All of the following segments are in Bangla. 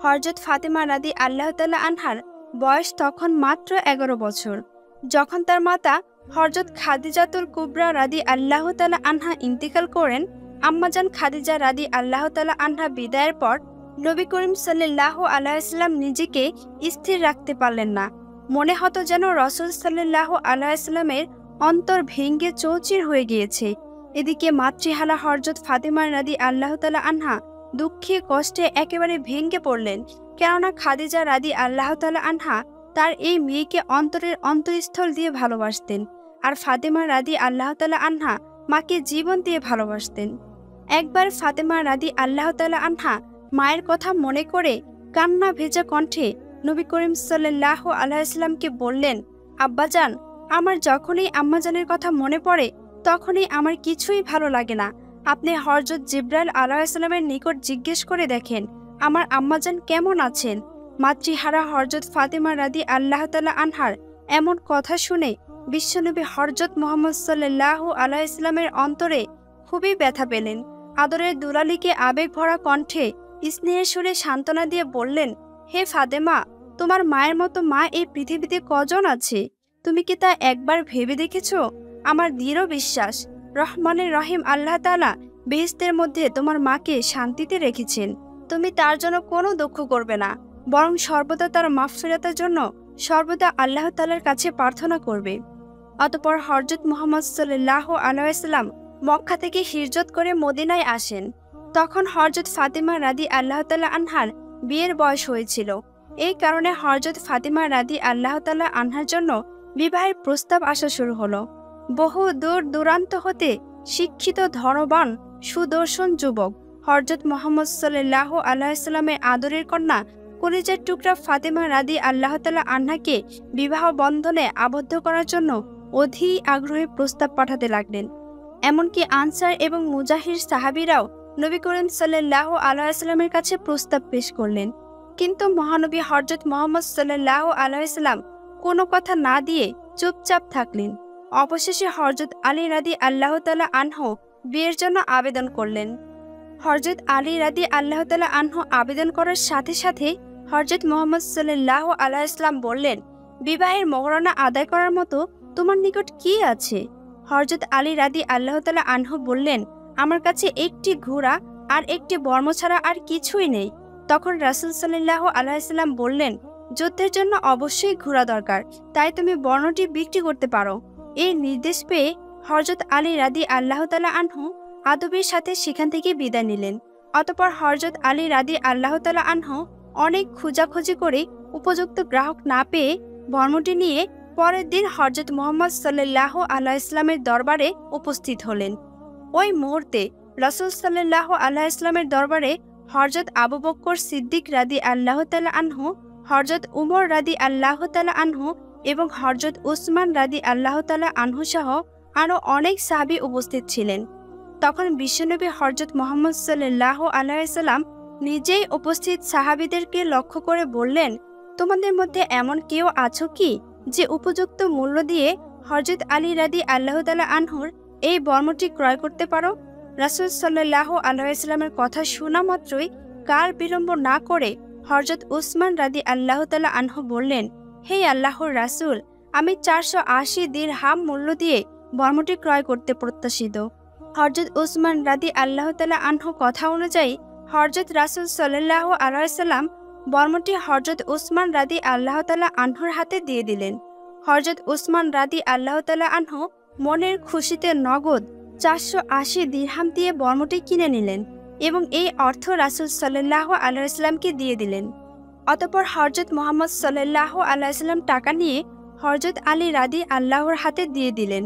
হযরত ফাতেমা রাদি আল্লাহ তাআলা আনহার বয়স তখন মাত্র 11 বছর। যখন তার মাতা হযরত খাদিজাতুল কুবরা রাদি আল্লাহ তাআলা আনহা ইন্তিকাল করেন, আম্মাজান খাদিজা রাদি আল্লাহ তাআলা আনহা বিদায়ের পর নবী করিম সাল্লাল্লাহু আলাইহি ওয়াসাল্লাম নিজেকে স্থির রাখতে পারলেন না। মনে হতো যেন রাসূল সাল্লাল্লাহু আলাইহি ওয়াসাল্লামের অন্তর ভেঙে চৌচির হয়ে গিয়েছে। এদিকে মাতৃহারা হযরত ফাতেমা রাদি আল্লাহ তাআলা আনহা দুঃখে কষ্টে একেবারে ভেঙে পড়লেন, কেননা খাদিজা রাদি আল্লাহ তাআলা আনহা তার এই মেয়েকে অন্তরের অন্তঃস্থল দিয়ে ভালোবাসতেন, আর ফাতেমা রাদি আল্লাহ তাআলা আনহা মাকে জীবন দিয়ে ভালোবাসতেন। একবার ফাতেমা রাদি আল্লাহ তাআলা আনহা মায়ের কথা মনে করে কান্না ভেজা কণ্ঠে নবী করিম সাল্লাল্লাহু আলাইহি ওয়াসাল্লামকে বললেন, আব্বাজান, আমার যখনই আম্মাজানের কথা মনে পড়ে তখনই আমার কিছুই ভালো লাগে না। আপনি হযরত জিবরাইল আলাইহিস সালামের নিকট জিজ্ঞেস করে দেখেন আমার আম্মাজান কেমন আছেন। মাতৃহারা হযরত ফাতেমা রাদি আল্লাহ তাআলা আনহার এমন কথা শুনে বিশ্বনবী হযরত মুহাম্মদ সাল্লাল্লাহু আলাইহি ওয়াসাল্লামের অন্তরে খুবই ব্যথা পেলেন। আদরের দুলালিকে আবেগ ভরা কণ্ঠে স্নেহের সুরে সান্ত্বনা দিয়ে বললেন, হে ফাতেমা, তোমার মায়ের মতো মা এই পৃথিবীতে কজন আছে? তুমি কি তা একবার ভেবে দেখেছ? আমার দৃঢ় বিশ্বাস রহমানের রহিম আল্লাহ তাআলা বেহেশতের মধ্যে তোমার মাকে শান্তিতে রেখেছেন। তুমি তার জন্য কোনো দুঃখ করবে না, বরং সর্বদা তার মাগফিরাতের জন্য সর্বদা আল্লাহ তাআলার কাছে প্রার্থনা করবে। অতঃপর হযরত মুহাম্মদ সাল্লাল্লাহু আলাইহি ওয়াসাল্লাম মক্কা থেকে হিজরত করে মদিনায় আসেন। তখন হযরত ফাতেমা রাদি আল্লাহ তাআলা আনহার বিয়ের বয়স হয়েছিল। এই কারণে হযরত ফাতেমা রাদি আল্লাহ তাআলা আনহার জন্য বিবাহের প্রস্তাব আসা শুরু হলো। বহু দূর দূরান্ত হতে শিক্ষিত, ধনবান, সুদর্শন যুবক হযরত মুহাম্মদ সাল্লাল্লাহু আলাইহি ওয়াসাল্লামের আদরের কন্যা কলিজার টুকরা ফাতেমা রাদি আল্লাহ তাআলা আনহাকে বিবাহ বন্ধনে আবদ্ধ করার জন্য অধীর আগ্রহে প্রস্তাব পাঠাতে লাগলেন। এমনকি আনসার এবং মুজাহির সাহাবীরাও নবী করিম সাল্লাল্লাহু আলাইহি ওয়াসাল্লামের কাছে প্রস্তাব পেশ করলেন। কিন্তু মহানবী হযরত মুহাম্মদ সাল্লাল্লাহু আলাইহি ওয়াসাল্লাম কোনো কথা না দিয়ে চুপচাপ থাকলেন। অবশেষে হযরত আলী রাদি আল্লাহ তাআলা আনহু বিয়ের জন্য আবেদন করলেন। হযরত আলী রাদি আল্লাহ তাআলা আনহু আবেদন করার সাথে সাথে হযরত মুহাম্মদ সাল্লাল্লাহু আলাইহি ওয়াসাল্লাম বললেন, বিবাহের মোহরানা আদায় করার মতো তোমার নিকট কি আছে? হযরত আলী রাদি আল্লাহ তাআলা আনহু বললেন, আমার কাছে একটি ঘোড়া আর একটি বর্ম ছাড়া আর কিছুই নেই। তখন রাসূল সাল্লাল্লাহু আলাইহি ওয়াসাল্লাম বললেন, যুদ্ধের জন্য অবশ্যই ঘোড়া দরকার, তাই তুমি বর্ণটি বিক্রি করতে পারো। এই নির্দেশ পেয়ে হযরত আলী রাদি আল্লাহ তাআলা আনহু আদবের সাথে সেখান থেকে বিদায় নিলেন। অতঃপর হযরত আলী রাদি আল্লাহ তাআলা আনহু অনেক খোঁজাখুঁজি করে উপযুক্ত গ্রাহক না পেয়ে বর্মটি নিয়ে পরের দিন হযরত মুহাম্মদ সাল্লাল্লাহু আলাইহি ওয়াসাল্লামের দরবারে উপস্থিত হলেন। ওই মুহূর্তে রাসূল সাল্লাল্লাহু আলাইহি ওয়াসাল্লামের দরবারে হযরত আবু বকর সিদ্দিক রাদি আল্লাহ তাআলা আনহু, হযরত উমর রাদি আল্লাহ তাআলা আনহু এবং হযরত উসমান রাদি আল্লাহ তাআলা আনহু সহ আরও অনেক সাহাবী উপস্থিত ছিলেন। তখন বিশ্বনবী হযরত মুহাম্মদ সাল্লাল্লাহু আলাইহি ওয়াসাল্লাম নিজেই উপস্থিত সাহাবীদেরকে লক্ষ্য করে বললেন, তোমাদের মধ্যে এমন কেউ আছো কি যে উপযুক্ত মূল্য দিয়ে হযরত আলী রাদি আল্লাহ তাআলা আনহুর এই বর্মটি ক্রয় করতে পারো? রাসূল সাল্লাল্লাহু আলাইহি ওয়াসাল্লামের কথা শোনা মাত্রই কাল বিলম্ব না করে হযরত উসমান রাদি আল্লাহ তাআলা আনহু বললেন, হে আল্লাহর রাসূল, আমি 480 দিরহাম মূল্য দিয়ে বর্মটি ক্রয় করতে প্রত্যাশিত। হযরত উসমান রাদি আল্লাহ তাআলা আনহু কথা অনুযায়ী হযরত রাসূল সাল্লাল্লাহু আলাইহি ওয়াসাল্লাম বর্মটি হযরত উসমান রাদি আল্লাহ তাআলা আনহুর হাতে দিয়ে দিলেন। হযরত উসমান রাদি আল্লাহ তাআলা আনহু মনের খুশিতে নগদ 480 দিরহাম দিয়ে বর্মটি কিনে নিলেন এবং এই অর্থ রাসূল সাল্লাল্লাহু আলাইহি ওয়াসাল্লামকে দিয়ে দিলেন। অতঃপর হযরত মুহাম্মদ সাল্লাল্লাহু আলাইহি ওয়াসাল্লাম টাকা নিয়ে হযরত আলী রাদি আল্লাহর হাতে দিয়ে দিলেন।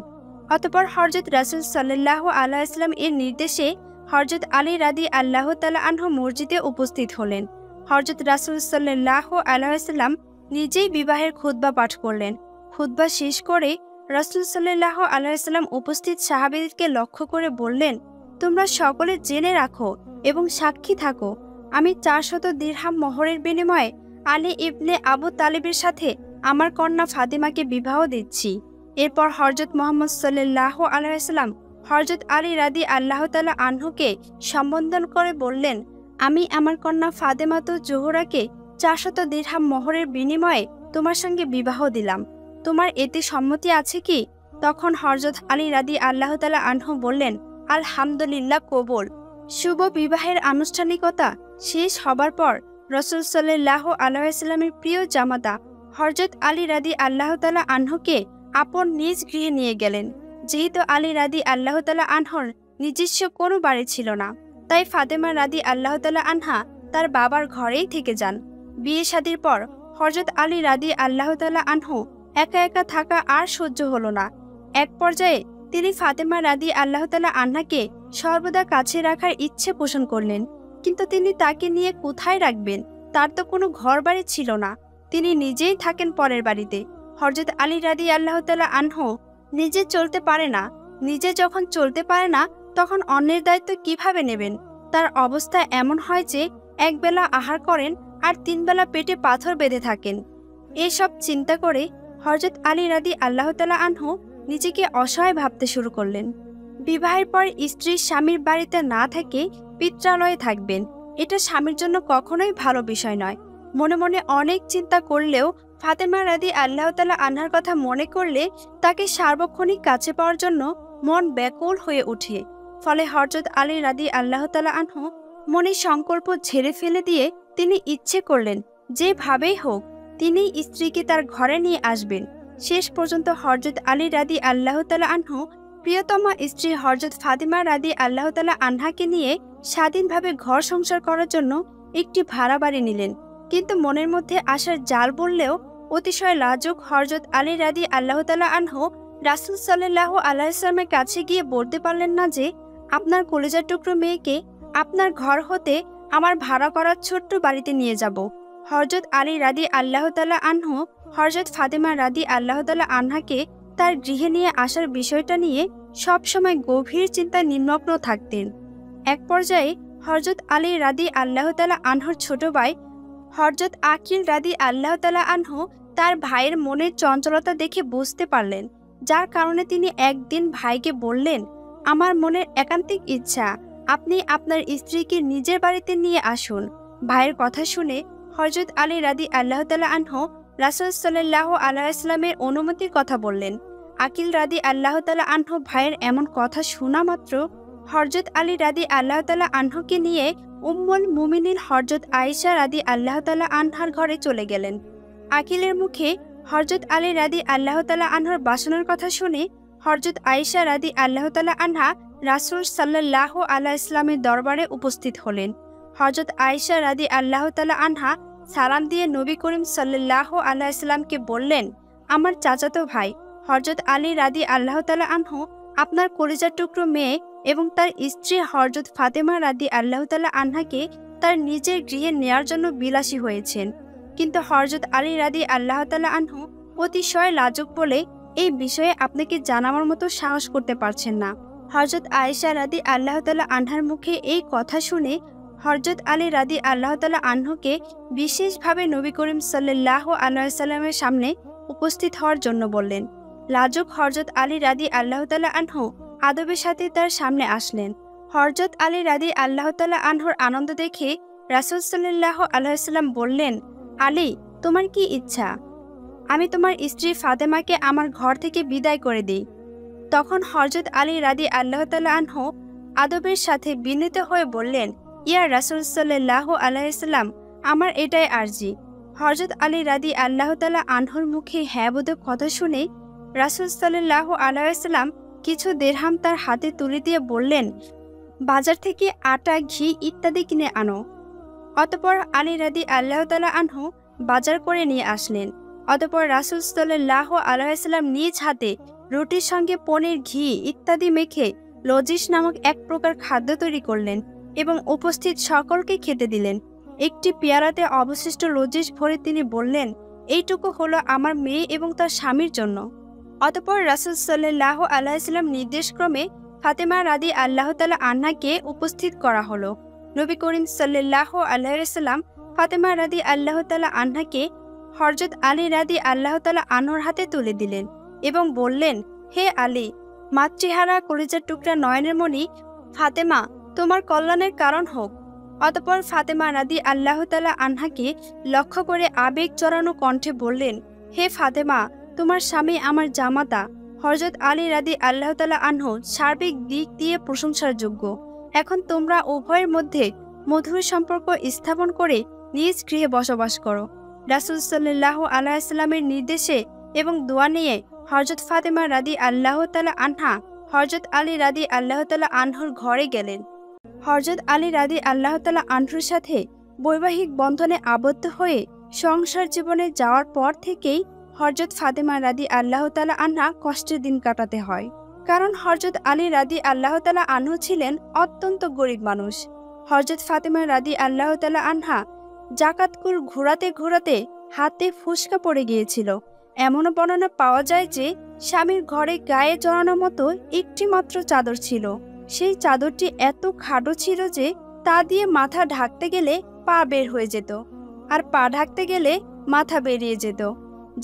অতঃপর হযরত রাসূল সাল্লাল্লাহু আলাইহি ওয়াসাল্লাম এর নির্দেশে হযরত আলী রাদি আল্লাহ তাআলা আনহু মসজিদে উপস্থিত হলেন। হযরত রাসূল সাল্লাল্লাহু আলাইহি ওয়াসাল্লাম নিজেই বিবাহের খুতবা পাঠ করলেন। খুতবা শেষ করে রাসূল সাল্লাল্লাহু আলাইহি ওয়াসাল্লাম উপস্থিত সাহাবীদেরকে লক্ষ্য করে বললেন, তোমরা সকলে জেনে রাখো এবং সাক্ষী থাকো, আমি 400 দিরহাম মোহরের বিনিময়ে আলী ইবনে আবু তালিবের সাথে আমার কন্যা ফাতিমাকে বিবাহ দিচ্ছি। এরপর হযরত মুহাম্মদ সাল্লাল্লাহু আলাইহি ওয়াসাল্লাম হযরত আলী রাদি আল্লাহ তাআলা আনহুকে সম্বোধন করে বললেন, আমি আমার কন্যা ফাতেমাতুজ জোহরাকে 400 দিরহাম মোহরের বিনিময়ে তোমার সঙ্গে বিবাহ দিলাম। তোমার এতে সম্মতি আছে কি? তখন হযরত আলী রাদিয়াল্লাহু তাআলা আনহু বললেন, আলহামদুলিল্লাহ, কবুল। শুভ বিবাহের আনুষ্ঠানিকতা শেষ হবার পর রাসূল সাল্লাল্লাহু আলাইহি ওয়াসাল্লামের প্রিয় জামাতা হযরত আলী রাদিয়াল্লাহু তাআলা আনহুকে আপন নিজ গৃহে নিয়ে গেলেন। যেহেতু আলী রাদিয়াল্লাহু তাআলা আনহুর নিজস্ব কোনো বাড়ি ছিল না, তাই ফাতেমা রাদিয়াল্লাহু তাআলা আনহা তার বাবার ঘরেই থেকে যান। বিয়ে শাদীর পর হযরত আলী রাদিয়াল্লাহু তাআলা আনহু একা একা থাকা আর সহ্য হলো না। এক পর্যায়ে তিনি ফাতেমা রাদিয়াল্লাহু তাআলা আনহাকে সর্বদা কাছে রাখার ইচ্ছে পোষণ করলেন। কিন্তু তিনি তাকে নিয়ে কোথায় রাখবেন? তার তো কোনো ঘর বাড়ি ছিল না। তিনি নিজেই থাকেন পরের বাড়িতে। হযরত আলী রাদিয়াল্লাহু তাআলা আনহু নিজে চলতে পারে না। নিজে যখন চলতে পারে না, তখন অন্যের দায়িত্ব কিভাবে নেবেন? তার অবস্থা এমন হয় যে একবেলা আহার করেন আর 3 বেলা পেটে পাথর বেঁধে থাকেন। এসব চিন্তা করে হযরত আলী রাদিয়াল্লাহু তাআলা আনহু নিজেকে অসহায় ভাবতে শুরু করলেন। বিবাহের পর স্ত্রী স্বামীর বাড়িতে না থেকে পিত্রালয়ে থাকবেন, এটা স্বামীর জন্য কখনোই ভালো বিষয় নয়। মনে মনে অনেক চিন্তা করলেও ফাতেমা রাদিয়াল্লাহু তাআলা আনহার কথা মনে করলে তাকে সার্বক্ষণিক কাছে পাওয়ার জন্য মন ব্যাকুল হয়ে ওঠে। ফলে হযরত আলী রাদিয়াল্লাহু তাআলা আনহু মনে সংকল্প ঝেড়ে ফেলে দিয়ে তিনি ইচ্ছে করলেন যেভাবেই হোক তিনি স্ত্রীকে তার ঘরে নিয়ে আসবেন। শেষ পর্যন্ত হযরত আলী রাদিয়াল্লাহু তাআলা আনহু প্রিয়তমা স্ত্রী হযরত ফাতেমা রাদিয়াল্লাহু তাআলা আনহাকে নিয়ে স্বাধীনভাবে ঘর সংসার করার জন্য একটি ভাড়া বাড়ি নিলেন। কিন্তু মনের মধ্যে আশার জাল বললেও অতিশয় লাজুক হযরত আলী রাদিয়াল্লাহু তাআলা আনহু রাসূল সাল্লাল্লাহু আলাইহি ওয়াসাল্লামের কাছে গিয়ে বলতে পারলেন না যে আপনার কলিজার টুকরো মেয়েকে আপনার ঘর হতে আমার ভাড়া করা ছোট্ট বাড়িতে নিয়ে যাব। হযরত আলী রাদিয়াল্লাহু তাআলা আনহু হযরত ফাতেমা রাদিয়াল্লাহু তাআলা আনহাকে তার গৃহে নিয়ে আসার বিষয়টা নিয়ে সবসময় গভীর চিন্তায় নিমগ্ন থাকতেন। এক পর্যায়ে হযরত আলী রাদিয়াল্লাহু তাআলা আনহুর ছোট ভাই হযরত আকিল রাদিয়াল্লাহু তাআলা আনহু তার ভাইয়ের মনের চঞ্চলতা দেখে বুঝতে পারলেন, যার কারণে তিনি একদিন ভাইকে বললেন, আমার মনের একান্তিক ইচ্ছা আপনি আপনার স্ত্রীকে নিজের বাড়িতে নিয়ে আসুন। ভাইয়ের কথা শুনে হযরত আলী রাদিয়াল্লাহু তাআলা আনহু রাসূল সাল্লাল্লাহু আলাইহি ওয়াসাল্লামের অনুমতির কথা বললেন। আকিল রাদিয়াল্লাহু তাআলা আনহু ভাইয়ের এমন কথা শোনা মাত্র হযরত আলী রাদিয়াল্লাহু তাআলা আনহুকে নিয়ে উম্মুল মুমিনিন হযরত আয়েশা রাদিয়াল্লাহু তাআলা আনহার ঘরে চলে গেলেন। আকিলের মুখে হযরত আলী রাদিয়াল্লাহু তাআলা আনহুর বাসনার কথা শুনে হযরত আয়েশা রাদিয়াল্লাহু তাআলা আনহা রাসূল সাল্লাল্লাহু আলাইহি ওয়াসাল্লামের দরবারে উপস্থিত হলেন। হযরত আয়েশা রাদিয়াল্লাহু তাআলা আনহা সালাম দিয়ে নবী করিম সাল্লাল্লাহু আলাইহি ওয়াসাল্লামকে বললেন, আমার চাচাতো ভাই হযরত আলী রাদিয়াল্লাহু তাআলা আনহু আপনার কলিজার টুকরো মেয়ে এবং তার স্ত্রী হযরত ফাতেমা রাদিয়াল্লাহু তাআলা আনহাকে তার নিজের গৃহে নেয়ার জন্য বিলাসী হয়েছেন। কিন্তু হযরত আলী রাদিয়াল্লাহু তাআলা আনহু অতিশয় লাজুক বলে এই বিষয়ে আপনাকে জানাবার মতো সাহস করতে পারছেন না। হযরত আয়েশা রাদিয়াল্লাহু তাআলা আনহার মুখে এই কথা শুনে হযরত আলী রাদিয়াল্লাহু তাআলা আনহুকে বিশেষভাবে নবী করিম সাল্লাল্লাহু আলাইহি ওয়াসাল্লামের সামনে উপস্থিত হওয়ার জন্য বললেন। লাজুক হযরত আলী রাদিয়াল্লাহু তাআলা আনহু আদবের সাথে তার সামনে আসলেন। হযরত আলী রাদিয়াল্লাহু তাআলা আনহুর আনন্দ দেখে রাসূল সাল্লাল্লাহু আলাইহি ওয়াসাল্লাম বললেন, আলী, তোমার কি ইচ্ছা? আমি তোমার স্ত্রী ফাতেমাকে আমার ঘর থেকে বিদায় করে দিই। তখন হযরত আলী রাদিয়াল্লাহু তাআলা আনহু আদবের সাথে বিনীত হয়ে বললেন, ইয়া রাসূল সাল্লাল্লাহু আলাইহি ওয়াসাল্লাম, আমার এটাই আরজি। হযরত আলী রাদিয়াল্লাহু তাআলা আনহুর মুখে হ্যাঁ বোধক কথা শুনে রাসূল সাল্লাল্লাহু আলাইহি ওয়াসাল্লাম কিছু দিরহাম তার হাতে তুলে দিয়ে বললেন, বাজার থেকে আটা, ঘি ইত্যাদি কিনে আনো। অতঃপর আলী রাদিয়াল্লাহু তাআলা আনহু বাজার করে নিয়ে আসলেন। অতঃপর রাসূল সাল্লাল্লাহু আলাইহি ওয়াসাল্লাম নিজ হাতে রুটির সঙ্গে পনির, ঘি ইত্যাদি মেখে লজিস নামক এক প্রকার খাদ্য তৈরি করলেন এবং উপস্থিত সকলকে খেতে দিলেন। একটি পেয়ালাতে অবশিষ্ট লজিস ভরে তিনি বললেন, এইটুকু হলো আমার মেয়ে এবং তার স্বামীর জন্য। অতঃপর রাসূল সাল্লাল্লাহু আলাইহি ওয়াসাল্লাম নির্দেশক্রমে ফাতেমা রাদিয়াল্লাহু তাআলা আনহাকে উপস্থিত করা হলো। নবী করিম সাল্লাল্লাহু আলাইহি ওয়াসাল্লাম ফাতেমা রাদিয়াল্লাহু তাআলা আনহাকে হযরত আলী রাদিয়াল্লাহু তাআলা আনহুর হাতে তুলে দিলেন এবং বললেন, হে আলী, মাতৃহারা কলিজার টুকরা নয়নের মণি ফাতেমা তোমার কল্যাণের কারণ হোক। অতঃপর ফাতেমা রাদি আল্লাহ তাআলা আনহাকে লক্ষ্য করে আবেগ চড়ানো কণ্ঠে বললেন, হে ফাতেমা, তোমার স্বামী আমার জামাতা হযরত আলী রাদি আল্লাহ তাআলা আনহু সার্বিক দিক দিয়ে প্রশংসার যোগ্য। এখন তোমরা উভয়ের মধ্যে মধুর সম্পর্ক স্থাপন করে নিজ গৃহে বসবাস করো। রাসূল সাল্লাল্লাহু আলাইহি ওয়াসাল্লামের নির্দেশে এবং দোয়া নিয়ে হযরত ফাতেমা রাদি আল্লাহ তাআলা আনহা হযরত আলী রাদি আল্লাহ তাআলা আনহুর ঘরে গেলেন। হযরত আলী রাদি আল্লাহ তাআলা আনহুর সাথে বৈবাহিক বন্ধনে আবদ্ধ হয়ে সংসার জীবনে যাওয়ার পর থেকেই হযরত ফাতেমা রাদি আল্লাহ তাআলা আনহা কষ্টের দিন কাটাতে হয়। কারণ হযরত আলী রাদি আল্লাহ তাআলা আনহু ছিলেন অত্যন্ত গরিব মানুষ। হযরত ফাতেমা রাদি আল্লাহ তাআলা আনহা জাকাতকুল ঘোরাতে ঘোরাতে হাতে ফুসকা পড়ে গিয়েছিল। এমনও বর্ণনা পাওয়া যায় যে স্বামীর ঘরে গায়ে জড়ানোর মতো একটি মাত্র চাদর ছিল। সেই চাদরটি এত খাটো ছিল যে তা দিয়ে মাথা ঢাকতে গেলে পা বের হয়ে যেত, আর পা ঢাকতে গেলে মাথা বেরিয়ে যেত।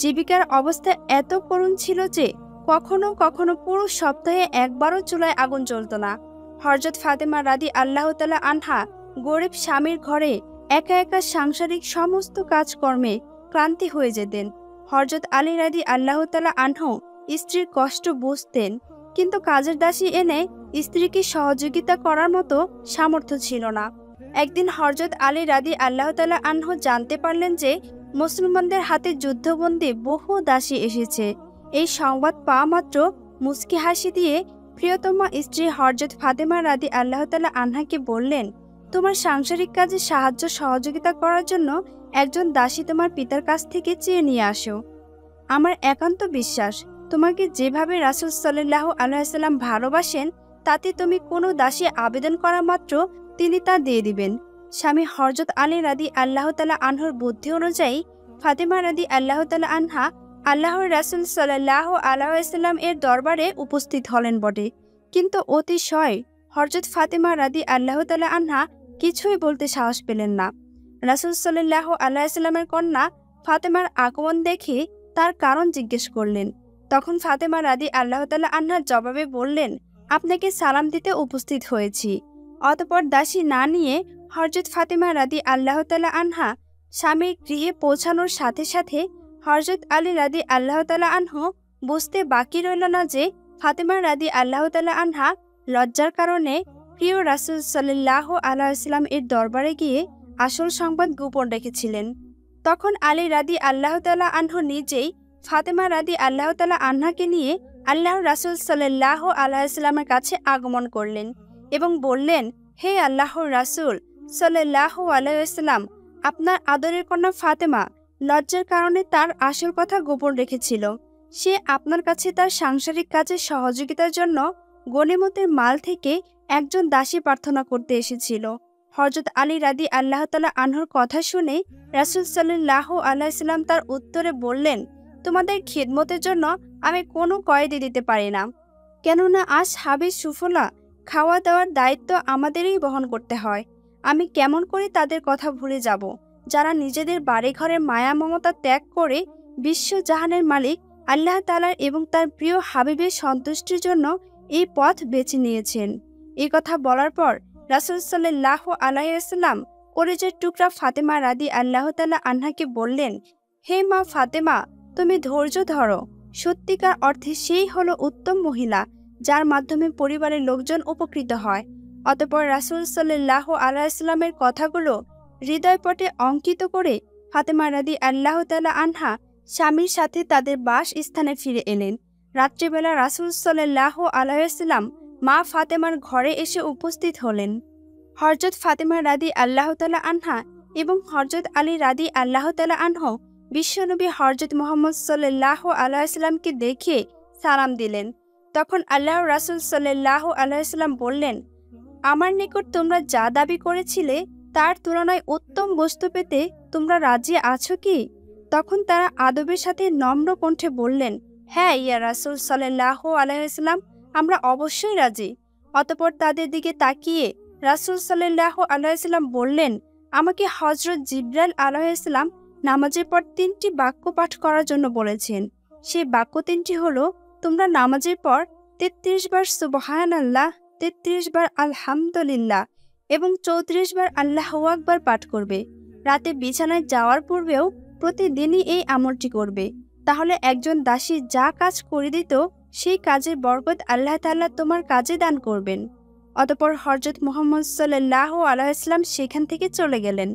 জীবিকার অবস্থা এত করুণ ছিল যে কখনো কখনো পুরো সপ্তাহে একবারও চুলায় আগুন জ্বলত না। হযরত ফাতেমা রাদি আল্লাহ তাআলা আনহা গরিব স্বামীর ঘরে একা একা সাংসারিক সমস্ত কাজকর্মে ক্লান্তি হয়ে যেতেন। হযরত আলী রাদি আল্লাহ তাআলা আনহু স্ত্রীর কষ্ট বুঝতেন, কিন্তু কাজের দাসী এনে স্ত্রীকে সহযোগিতা করার মতো সামর্থ্য ছিল না। একদিন হযরত আলী রাদি আল্লাহ তাআলা আনহু জানতে পারলেন যে মুসলমানদের হাতে যুদ্ধবন্দী বহু দাসী এসেছে। এই সংবাদ পাওয়া মাত্র মুচকি হাসি দিয়ে প্রিয়তমা স্ত্রী হযরত ফাতেমা রাদি আল্লাহ তাআলা আনহাকে বললেন, তোমার সাংসারিক কাজে সাহায্য সহযোগিতা করার জন্য একজন দাসী তোমার পিতার কাছ থেকে চেয়ে নিয়ে আসো। আমার একান্ত বিশ্বাস, তোমাকে যেভাবে রাসূল সাল্লাল্লাহু আলাইহি ওয়াসাল্লাম ভালোবাসেন তাতে তুমি কোনো দাসী আবেদন করা মাত্র তিনি তা দিয়ে দিবেন। স্বামী হযরত আলী রাদি আল্লাহ তাআলা আনহুর বুদ্ধি অনুযায়ী ফাতেমা রাদি আল্লাহ তাআলা আনহা আল্লাহর রাসূল সাল্লাল্লাহু আলাইহি ওয়াসাল্লাম এর দরবারে উপস্থিত হলেন বটে, কিন্তু অতিশয় হযরত ফাতেমা রাদি আল্লাহ তাআলা আনহা কিছুই বলতে সাহস পেলেন না। রাসূল সাল্লাল্লাহু আলাইহি ওয়াসাল্লামের কন্যা ফাতেমার আগমন দেখে তার কারণ জিজ্ঞেস করলেন। তখন ফাতেমা রাদি আল্লাহ তাআলা আনহা জবাবে বললেন, আপনাকে সালাম দিতে উপস্থিত হয়েছি। অতঃপর দাসী না নিয়ে হযরত ফাতেমা রাদি আল্লাহ তাআলা আনহা স্বামীর গৃহে পৌঁছানোর সাথে সাথে হযরত আলী রাদি আল্লাহ তাআলা আনহু বুঝতে বাকি রইল না যে ফাতেমা রাদি আল্লাহ তাআলা আনহা লজ্জার কারণে প্রিয় রাসূল সাল্লাল্লাহু আলাইহি ওয়াসাল্লাম এর দরবারে গিয়ে আসল সংবাদ গোপন রেখেছিলেন। তখন আলী রাদি আল্লাহ তাআলা আনহু নিজেই ফাতেমা রাদি আল্লাহ তাআলা আনহাকে নিয়ে আল্লাহর রাসূল সাল্লাল্লাহু আলাইহি ওয়াসাল্লামের কাছে আগমন করলেন এবং বললেন, হে আল্লাহর রাসূল সাল্লাল্লাহু আলাইহি ওয়াসাল্লাম, আপনার আদরের কন্যা ফাতেমা লজ্জার কারণে তার আসল কথা গোপন রেখেছিল। সে আপনার কাছে তার সাংসারিক কাজে সহযোগিতার জন্য গনিমতের মাল থেকে একজন দাসী প্রার্থনা করতে এসেছিল। হযরত আলী রাদি আল্লাহ তাআলা আনহুর কথা শুনে রাসূল সাল্লাল্লাহু আলাইহি ওয়াসাল্লাম তার উত্তরে বললেন, তোমাদের খিদমতের জন্য আমি কোনো কয়েদি দিতে পারি না, কেননা আসহাবে সুফলা খাওয়া দাওয়ার দায়িত্ব আমাদেরই বহন করতে হয়। আমি কেমন করে তাদের কথা ভুলে যাব যারা নিজেদের বাড়িঘরের মায়া মমতা ত্যাগ করে বিশ্বজাহানের মালিক আল্লাহ তাআলার এবং তার প্রিয় হাবিবের সন্তুষ্টির জন্য এই পথ বেছে নিয়েছেন। এই কথা বলার পর রাসূল সাল্লাল্লাহু আলাইহি ওয়াসাল্লাম কলিজার টুকরা ফাতেমা রাদি আল্লাহ তাআলা আনহাকে বললেন, হে মা ফাতেমা, তুমি ধৈর্য ধরো। সত্যিকার অর্থে সেই হলো উত্তম মহিলা যার মাধ্যমে পরিবারের লোকজন উপকৃত হয়। অতঃপর রাসূল সাল্লাল্লাহু আলাইহি ওয়াসাল্লামের কথাগুলো হৃদয়পটে অঙ্কিত করে ফাতেমা রাদি আল্লাহ তাআলা আনহা স্বামীর সাথে তাদের বাস স্থানে ফিরে এলেন। রাত্রিবেলা রাসূল সাল্লাল্লাহু আলাইহি ওয়াসাল্লাম মা ফাতেমার ঘরে এসে উপস্থিত হলেন। হযরত ফাতেমা রাদি আল্লাহ তাআলা আনহা এবং হযরত আলী রাদি আল্লাহ তাআলা আনহু বিশ্বনবী হযরত মুহাম্মদ সাল্লাল্লাহু আলাইহি ওয়াসাল্লামকে দেখে সালাম দিলেন। তখন আল্লাহর রাসূল সাল্লাল্লাহু আলাইহি ওয়াসাল্লাম বললেন, আমার নিকট তোমরা যা দাবি করেছিলে তার তুলনায় উত্তম বস্তু পেতে তোমরা রাজি আছো কি? তখন তারা আদবের সাথে নম্র কণ্ঠে বললেন, হ্যাঁ ইয়া রাসূল সাল্লাল্লাহু আলাইহি ওয়াসাল্লাম, আমরা অবশ্যই রাজি। অতঃপর তাদের দিকে তাকিয়ে রাসূল সাল্লাল্লাহু আলাইহি ওয়াসাল্লাম বললেন, আমাকে হযরত জিবরাইল আলাইহিস সালাম নামাজের পর 3টি বাক্য পাঠ করার জন্য বলেছেন। সেই বাক্য 3টি হলো, তোমরা নামাজের পর 33 বার সুবহানাল্লাহ, 33 বার আলহামদুলিল্লাহ এবং 34 বার আল্লাহু আকবার পাঠ করবে। রাতে বিছানায় যাওয়ার পূর্বেও প্রতিদিনই এই আমলটি করবে। তাহলে একজন দাসী যা কাজ করে দিত সেই কাজের বরকত আল্লাহ তাআলা তোমার কাজে দান করবেন। অতঃপর হযরত মুহাম্মদ সাল্লাল্লাহু আলাইহি ওয়াসাল্লাম সেখান থেকে চলে গেলেন।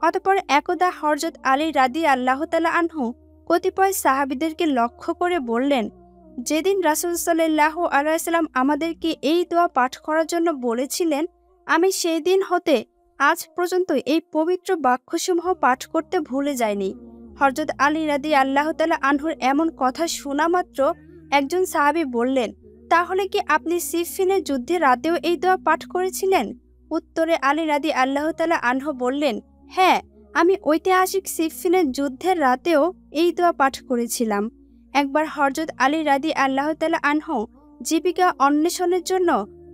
অতঃপর একদা হযরত আলী রাদিয়াল্লাহু তাআলা আনহু কতিপয় সাহাবীদেরকে লক্ষ্য করে বললেন, যেদিন রাসূল সাল্লাল্লাহু আলাইহি ওয়াসাল্লাম আমাদেরকে এই দোয়া পাঠ করার জন্য বলেছিলেন, আমি সেই দিন হতে আজ পর্যন্ত এই পবিত্র বাক্যসমূহ পাঠ করতে ভুলে যাইনি। হযরত আলী রাদিয়াল্লাহু তাআলা আনহুর এমন কথা শোনা মাত্র একজন সাহাবী বললেন, তাহলে কি আপনি সিফফিনের যুদ্ধে রাতেও এই দোয়া পাঠ করেছিলেন? উত্তরে আলী রাদিয়াল্লাহু তাআলা আনহু বললেন, হ্যাঁ, আমি ঐতিহাসিক সিফফিনের যুদ্ধের রাতেও এই দোয়া পাঠ করেছিলাম। একবার হযরত আলী রাদিয়াল্লাহু তাআলা আনহু জীবিকা অন্বেষণের জন্য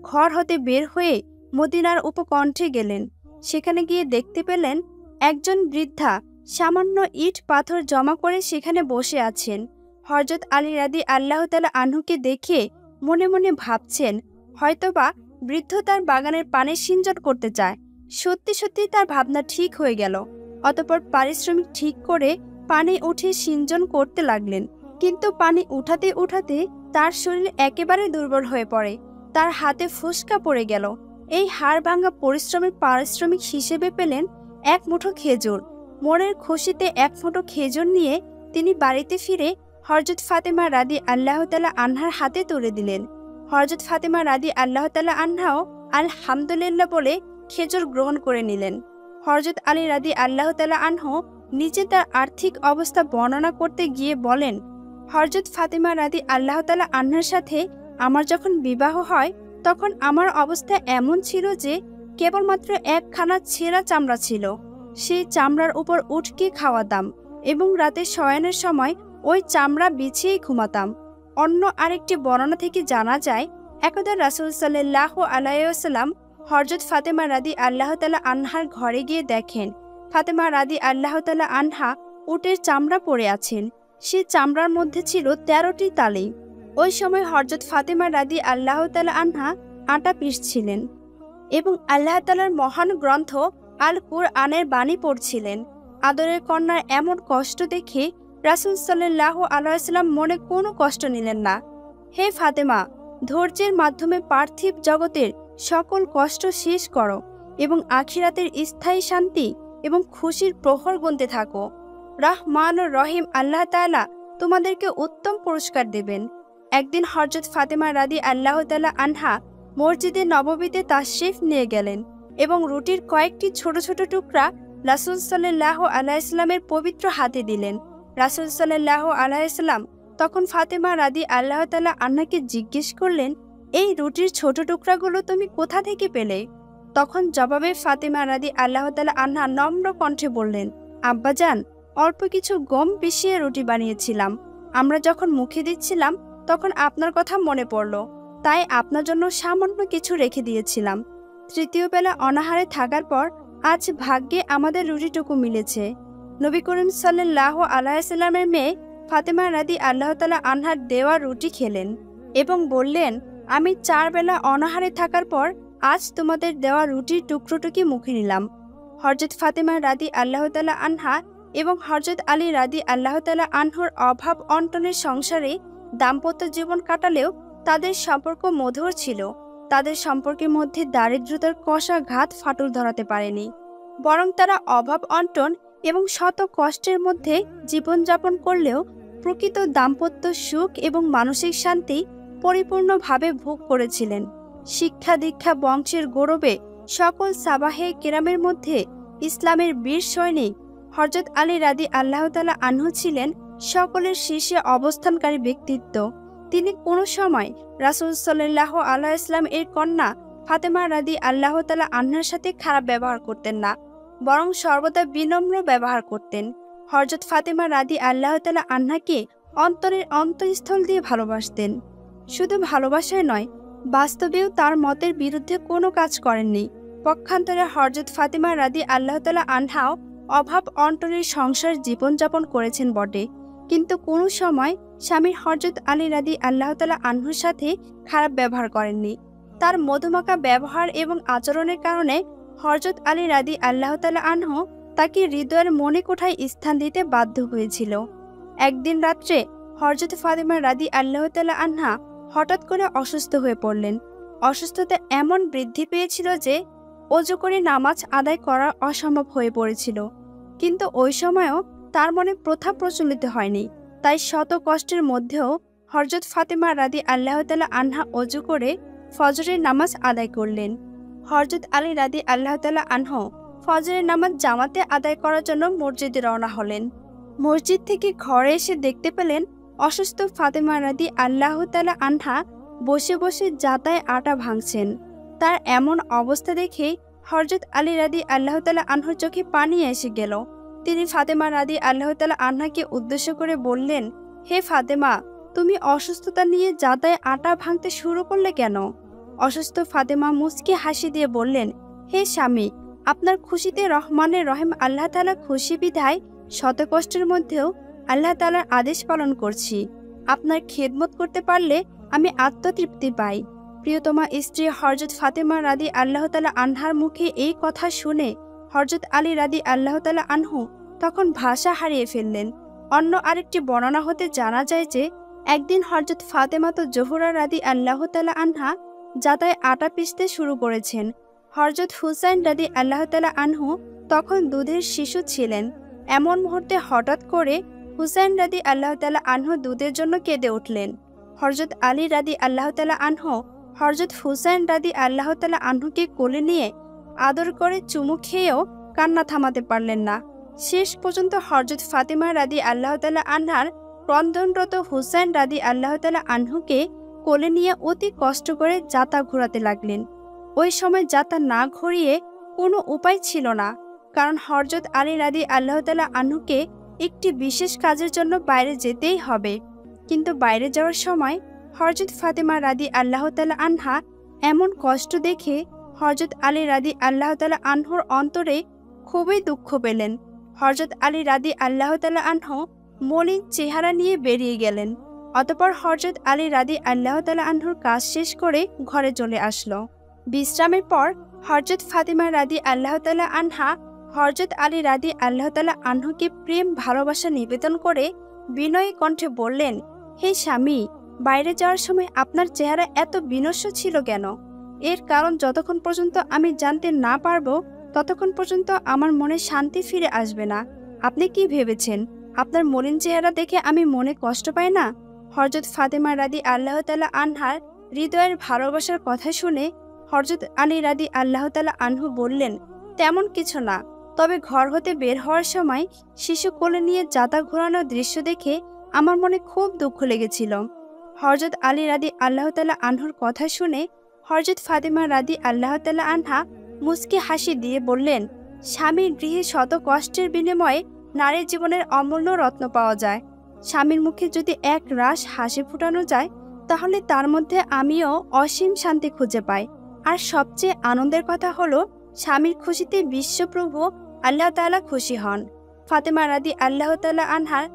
ঘর হতে বের হয়ে মদিনার উপকণ্ঠে গেলেন। সেখানে গিয়ে দেখতে পেলেন একজন বৃদ্ধা সামান্য ইট পাথর জমা করে সেখানে বসে আছেন। হযরত আলী রাদিয়াল্লাহু তাআলা আনহুকে দেখে মনে মনে ভাবছেন, হয়তোবা বৃদ্ধ তার বাগানের পানি সিঞ্চন করতে চায়। সত্যি সত্যি তার ভাবনা ঠিক হয়ে গেল। অতঃপর পারিশ্রমিক ঠিক করে পানি উঠে সিঞ্চন করতে লাগলেন। কিন্তু পানি উঠাতে উঠাতে তার শরীর একেবারে দুর্বল হয়ে পড়ে। তার হাতে ফোসকা পড়ে গেল। এই হাড় ভাঙা পরিশ্রমের পারিশ্রমিক হিসেবে পেলেন এক মুঠো খেজুর। মোড়ের খুশিতে এক মুঠো খেজুর নিয়ে তিনি বাড়িতে ফিরে হযরত ফাতেমা রাদিয়াল্লাহু তাআলা আনহার হাতে তুলে দিলেন। হযরত ফাতেমা রাদিয়াল্লাহু তাআলা আনহাও আলহামদুলিল্লাহ বলে খেজুর গ্রহণ করে নিলেন। হযরত আলী রাদিয়াল্লাহু তাআলা আনহু নিজে তার আর্থিক অবস্থা বর্ণনা করতে গিয়ে বলেন, হযরত ফাতেমা রাদিয়াল্লাহু তাআলা আনহার সাথে আমার যখন বিবাহ হয় তখন আমার অবস্থা এমন ছিল যে কেবলমাত্র একখানা ছেঁড়া চামড়া ছিল। সেই চামড়ার উপর উটকে খাওয়াতাম এবং রাতে শয়নের সময় ওই চামড়া বিছিয়েই ঘুমাতাম। অন্য আরেকটি বর্ণনা থেকে জানা যায়, একদা রাসূল সাল্লাল্লাহু আলাইহি ওয়াসাল্লাম হযরত ফাতেমা রাদিয়াল্লাহু তাআলা আনহার ঘরে গিয়ে দেখেন ফাতেমা রাদিয়াল্লাহু তাআলা আনহা উটের চামড়া পরে আছেন। সে চামড়ার মধ্যে ছিল 13টি তালি। ওই সময় হযরত ফাতেমা রাদিয়াল্লাহু তাআলা আনহা আটা পিষছিলেন এবং আল্লাহ তাআলার মহান গ্রন্থ আল কুরআনের বাণী পড়ছিলেন। আদরের কন্যার এমন কষ্ট দেখে রাসূল সাল্লাল্লাহু আলাইহি ওয়াসাল্লাম মনে কোনো কষ্ট নিলেন না। হে ফাতেমা, ধৈর্যের মাধ্যমে পার্থিব জগতের সকল কষ্ট শেষ করো এবং আখিরাতের স্থায়ী শান্তি এবং খুশির প্রহর গুনতে থাকো। রহমানুর রহিম আল্লাহ তাআলা তোমাদেরকে উত্তম পুরস্কার দেবেন। একদিন হযরত ফাতেমা রাদিয়াল্লাহু তাআলা আনহা মসজিদে নববীতে তাশরিফ নিয়ে গেলেন এবং রুটির কয়েকটি ছোট ছোট টুকরা রাসূল সাল্লাল্লাহু আলাইহি ওয়াসাল্লামের পবিত্র হাতে দিলেন। রাসূল সাল্লাল্লাহু আলাইহি ওয়াসাল্লাম তখন ফাতেমা রাদিয়াল্লাহু তাআলা আনহাকে জিজ্ঞেস করলেন, এই রুটির ছোট টুকরাগুলো তুমি কোথা থেকে পেলে? তখন জবাবে ফাতেমা রাদিয়াল্লাহু তাআলা আনহা নম্র কণ্ঠে বললেন, আব্বাজান, অল্প কিছু গম পিষিয়ে রুটি বানিয়েছিলাম। আমরা যখন মুখে দিচ্ছিলাম তখন আপনার কথা মনে পড়ল, তাই আপনার জন্য সামান্য কিছু রেখে দিয়েছিলাম। তৃতীয় বেলা অনাহারে থাকার পর আজ ভাগ্যে আমাদের রুটিটুকু মিলেছে। নবী করিম সাল্লাল্লাহু আলাইহি ওয়াসাল্লামের মেয়ে ফাতেমা রাদিয়াল্লাহু তাআলা আনহার দেওয়া রুটি খেলেন এবং বললেন, আমি 4 বেলা অনাহারে থাকার পর আজ তোমাদের দেওয়া রুটির টুকরোটুকি মুখে নিলাম। হযরত ফাতেমা রাদিয়াল্লাহু তাআলা আনহা এবং হযরত আলী রাদিয়াল্লাহু তাআলা আনহুর অভাব অনটনের সংসারে দাম্পত্য জীবন কাটালেও তাদের সম্পর্ক মধুর ছিল। তাদের সম্পর্কের মধ্যে দারিদ্রতার কষা ঘাত ফাটল ধরাতে পারেনি, বরং তারা অভাব অনটন এবং শত কষ্টের মধ্যে জীবনযাপন করলেও প্রকৃত দাম্পত্য সুখ এবং মানসিক শান্তি পরিপূর্ণভাবে ভোগ করেছিলেন। শিক্ষা দীক্ষা বংশের গৌরবে সকল সাবাহে কেরামের মধ্যে ইসলামের বীর সৈনিক হযরত আলী রাদিয়াল্লাহু তাআলা আনহু ছিলেন সকলের শীর্ষে অবস্থানকারী ব্যক্তিত্ব। তিনি কোনো সময় রাসূল সাল্লাল্লাহু আলাইহি ওয়াসাল্লাম এর কন্যা ফাতেমা রাদিয়াল্লাহু তাআলা আনহার সাথে খারাপ ব্যবহার করতেন না, বরং সর্বদা বিনম্র ব্যবহার করতেন। হযরত ফাতেমা রাদিয়াল্লাহু তাআলা আনহাকে অন্তরের অন্তঃস্থল দিয়ে ভালোবাসতেন। শুধু ভালোবাসায় নয়, বাস্তবেও তার মতের বিরুদ্ধে কোনো কাজ করেননি। পক্ষান্তরে হযরত ফাতেমা রাদিয়াল্লাহু তাআলা আনহাও অভাব অনটনের সংসার জীবনযাপন করেছেন বটে, কিন্তু কোনো সময় স্বামী হযরত আলী রাদিয়াল্লাহু তাআলা আনহুর সাথে খারাপ ব্যবহার করেননি। তার মধুমাখা ব্যবহার এবং আচরণের কারণে হযরত আলী রাদি আল্লাহ তাআলা আনহু তাকে হৃদয়ের মনে কোঠায় স্থান দিতে বাধ্য হয়েছিল। একদিন রাত্রে হযরত ফাতেমা রাদি আল্লাহ তাআলা আনহা হঠাৎ করে অসুস্থ হয়ে পড়লেন। অসুস্থতা এমন বৃদ্ধি পেয়েছিল যে অজু করে নামাজ আদায় করা অসম্ভব হয়ে পড়েছিল। কিন্তু ওই সময়ও তার মনে প্রথা প্রচলিত হয়নি, তাই শত কষ্টের মধ্যেও হযরত ফাতেমা রাদি আল্লাহ তাআলা আনহা অজু করে ফজরের নামাজ আদায় করলেন। হযরত আলী রাদি আল্লাহ তাআলা আনহু ফজরের নামাজ জামাতে আদায় করার জন্য মসজিদে রওনা হলেন। মসজিদ থেকে ঘরে এসে দেখতে পেলেন অসুস্থ ফাতেমা রাদি আল্লাহ তাআলা আনহা বসে বসে জাতায় আটা ভাঙছেন। তার এমন অবস্থা দেখে হযরত আলী রাদি আল্লাহ তাআলা আনহুর চোখে পানি এসে গেল। তিনি ফাতেমা রাদি আল্লাহ তাআলা আনহাকে উদ্দেশ্য করে বললেন, হে ফাতেমা, তুমি অসুস্থতা নিয়ে জাতায় আটা ভাঙতে শুরু করলে কেন? অসুস্থ ফাতেমা মুচকি হাসি দিয়ে বললেন, হে স্বামী, আপনার খুশিতে রহমানের রহিম আল্লাহ তাআলা খুশি বিধায় শত কষ্টের মধ্যেও আল্লাহ তাআলার আদেশ পালন করছি। আপনার খেদমত করতে পারলে আমি আত্মতৃপ্তি পাই। প্রিয়তমা স্ত্রী হযরত ফাতেমা রাদি আল্লাহ তাআলা আনহার মুখে এই কথা শুনে হযরত আলী রাদি আল্লাহ তাআলা আনহু তখন ভাষা হারিয়ে ফেললেন। অন্য আরেকটি বর্ণনা হতে জানা যায় যে একদিন হযরত ফাতেমা তো জোহরা রাদি আল্লাহ তাআলা আনহা জাতায় আটা পিষতে শুরু করেছেন। হযরত হুসাইন রাদি আল্লাহ তাআলা আনহু তখন দুধের শিশু ছিলেন। এমন মুহূর্তে হঠাৎ করে হুসাইন রাদি আল্লাহ তাআলা আনহু দুধের জন্য কেঁদে উঠলেন। হযরত আলী রাদি আল্লাহ তাআলা আনহু হযরত হুসাইন রাদি আল্লাহ তাআলা আনহুকে কোলে নিয়ে আদর করে চুমু খেয়েও কান্না থামাতে পারলেন না। শেষ পর্যন্ত হযরত ফাতেমা রাদি আল্লাহ তাআলা আনহার ক্রন্দনরত হুসাইন রাদি আল্লাহ তাআলা আনহুকে কোলে নিয়ে অতি কষ্ট করে জাতা ঘোরাতে লাগলেন। ওই সময় জাতা না ঘুরিয়ে কোনো উপায় ছিল না, কারণ হযরত আলী রাদি আল্লাহ তাআলা আনহুকে একটি বিশেষ কাজের জন্য বাইরে যেতেই হবে। কিন্তু বাইরে যাওয়ার সময় হযরত ফাতেমা রাদি আল্লাহ তাআলা আনহা এমন কষ্ট দেখে হযরত আলী রাদি আল্লাহ তাআলা আনহুর অন্তরে খুবই দুঃখ পেলেন। হযরত আলী রাদি আল্লাহ তাআলা আনহু মলিন চেহারা নিয়ে বেরিয়ে গেলেন। অতঃপর হযরত আলী রাদি আল্লাহ তাআলা আনহুর কাজ শেষ করে ঘরে চলে আসলো। বিশ্রামের পর হযরত ফাতেমা রাদি আল্লাহ তাআলা আনহা হযরত আলী রাদি আল্লাহ তাআলা আনহুকে প্রেম ভালোবাসা নিবেদন করে বিনয়ী কণ্ঠে বললেন, হে স্বামী, বাইরে যাওয়ার সময় আপনার চেহারা এত বিনস্ব ছিল কেন? এর কারণ যতক্ষণ পর্যন্ত আমি জানতে না পারবো ততক্ষণ পর্যন্ত আমার মনে শান্তি ফিরে আসবে না। আপনি কি ভেবেছেন আপনার মলিন চেহারা দেখে আমি মনে কষ্ট পাই না? হযরত ফাতেমা রাদি আল্লাহ তাআলা আনহার হৃদয়ের ভালোবাসার কথা শুনে হযরত আলী রাদি আল্লাহ তাআলা আনহু বললেন, তেমন কিছু না, তবে ঘর হতে বের হওয়ার সময় শিশু কোলে নিয়ে জাতা ঘোরানোর দৃশ্য দেখে আমার মনে খুব দুঃখ লেগেছিল। হযরত আলী রাদি আল্লাহ তাআলা আনহুর কথা শুনে হযরত ফাতেমা রাদি আল্লাহ তাআলা আনহা মুচকি হাসি দিয়ে বললেন, স্বামীর গৃহে শত কষ্টের বিনিময়ে নারীর জীবনের অমূল্য রত্ন পাওয়া যায়। স্বামীর মুখে যদি এক রাশ হাসি ফুটানো যায় তাহলে তার মধ্যে আমিও অসীম শান্তি খুঁজে পাই। আর সবচেয়ে আনন্দের কথা হলো স্বামীর খুশিতে বিশ্বপ্রভু আল্লাহ তাআলা খুশি হন। ফাতেমা রাদি আল্লাহ তাআলা আনহার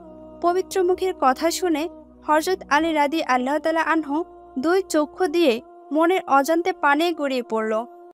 পবিত্র মুখের কথা শুনে হযরত আলী রাদি আল্লাহ তাআলা আনহু দুই চক্ষু দিয়ে মনের অজান্তে পানি গড়িয়ে পড়ল।